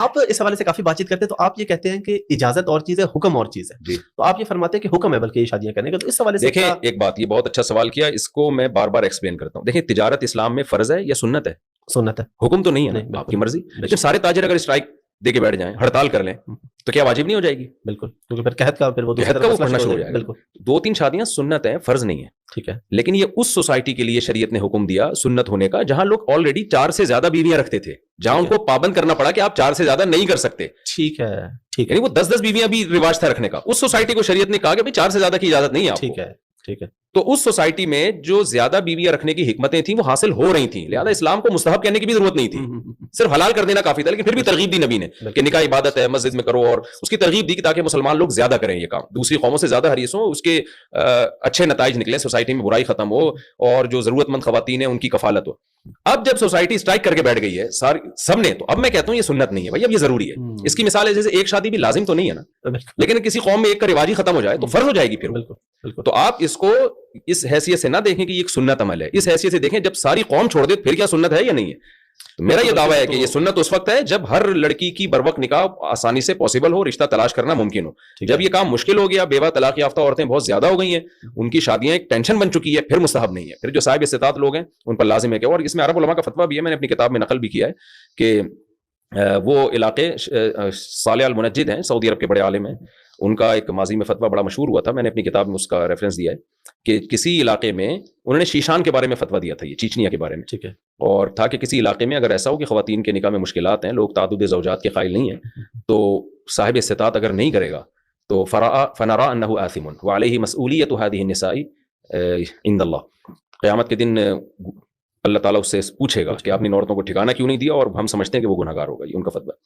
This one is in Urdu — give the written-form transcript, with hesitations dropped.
آپ اس حوالے سے کافی بات چیت کرتے ہیں، تو آپ یہ کہتے ہیں کہ اجازت اور چیز ہے، حکم اور چیز ہے. جی تو آپ یہ فرماتے ہیں کہ حکم ہے بلکہ یہ شادیاں کرنے کا. تو اس حوالے سے دیکھیں ایک بات، یہ بہت اچھا سوال کیا، اس کو میں بار بار ایکسپلین کرتا ہوں. دیکھیں تجارت اسلام میں فرض ہے یا سنت ہے؟ سنت ہے. حکم تو نہیں ہے نا، نہیں، آپ کی مرضی. بالکل. لیکن سارے تاجر اگر اسٹرائک دے کے بیٹھ جائیں، ہڑتال کر لیں، تو کیا واجب نہیں ہو جائے گی؟ بالکل، کیونکہ پھر قحط کا پھر وہ دوسری قحط طرف کا وہ مسئلہ پڑھنا شروع ہو جائے جائے گا. گا. بالکل 2-3 شادیاں سنت ہیں، فرض نہیں ہے. ٹھیک ہے. لیکن یہ اس سوسائٹی کے لیے شریعت نے حکم دیا سنت ہونے کا جہاں لوگ آلریڈی 4 سے زیادہ بیویاں رکھتے تھے، جہاں ان کو پابند کرنا پڑا کہ آپ 4 سے زیادہ نہیں کر سکتے. ٹھیک ہے. ٹھیک ہے. یعنی وہ 10-10 بیویاں بھی رواج تھا رکھنے کا. اس سوسائٹی کو شریعت نے کہا کہ 4 سے زیادہ کی اجازت نہیں ہے آپ کو. ٹھیک ہے. ٹھیک ہے. تو اس سوسائٹی میں جو زیادہ بیویاں رکھنے کی حکمتیں تھیں وہ حاصل ہو رہی تھیں، لہذا اسلام کو مستحب کہنے کی بھی ضرورت نہیں تھی، صرف حلال کر دینا کافی تھا. لیکن پھر بھی ترغیب دی نبی نے کہ نکاح عبادت ہے، مسجد میں کرو، اور اس کی ترغیب دی کہ تاکہ مسلمان لوگ زیادہ کریں یہ کام، دوسری قوموں سے زیادہ حریص ہوں، اس کے اچھے نتائج نکلیں، سوسائٹی میں برائی ختم ہو، اور جو ضرورت مند خواتین ہیں ان کی کفالت ہو. اب جب سوسائٹی اسٹرائک کر کے بیٹھ گئی ہے سب نے، تو اب میں کہتا ہوں یہ سنت نہیں ہے بھائی، اب یہ ضروری ہے. اس کی مثال ہے جیسے ایک شادی بھی لازم تو نہیں ہے نا، لیکن کسی قوم میں ایک کا رواج ہی ختم ہو جائے تو فرض ہو جائے گی پھر. تو آپ اس کو اس حیثیت سے نہ دیکھیں کہ یہ ایک سنت عمل ہے، اس حیثیت سے دیکھیں جب ساری قوم چھوڑ دے پھر کیا سنت ہے یا نہیں ہے. تو میرا یہ دعویٰ ہے کہ یہ سنت اس وقت ہے جب ہر لڑکی کی بروقت نکاح آسانی سے پاسبل ہو، رشتہ تلاش کرنا ممکن ہو. جب یہ کام مشکل ہو گیا، بیوہ طلاق یافتہ عورتیں بہت زیادہ ہو گئی ہیں، ان کی شادیاں ایک ٹینشن بن چکی ہے، پھر مستحب نہیں ہے. پھر جو صاحب استطاعت لوگ ہیں ان پر لازم ہے کہ، اور اس میں عرب علماء کا فتویٰ بھی ہے، میں نے اپنی کتاب میں نقل بھی کیا ہے کہ وہ علاقے صالح المنجد ہیں، سعودی عرب کے بڑے عالم ہیں، ان کا ایک ماضی میں فتویٰ بڑا مشہور ہوا تھا، میں نے اپنی کتاب میں اس کا ریفرنس دیا ہے کہ کسی علاقے میں انہوں نے شیشان کے بارے میں فتویٰ دیا تھا، یہ چیچنیا کے بارے میں. ٹھیک ہے. اور تھا کہ کسی علاقے میں اگر ایسا ہو کہ خواتین کے نکاح میں مشکلات ہیں، لوگ تعدد زوجات کے قائل نہیں ہیں، تو صاحب استطاعت اگر نہیں کرے گا تو فنرى انه آثم وعليه مسؤولیت هذه النساء عند اللہ. قیامت کے دن اللہ تعالیٰ اس سے پوچھے گا کہ آپ نے عورتوں کو ٹھکانہ کیوں نہیں دیا، اور ہم سمجھتے ہیں کہ وہ گنہگار ہوگا. یہ ان کا فتویٰ.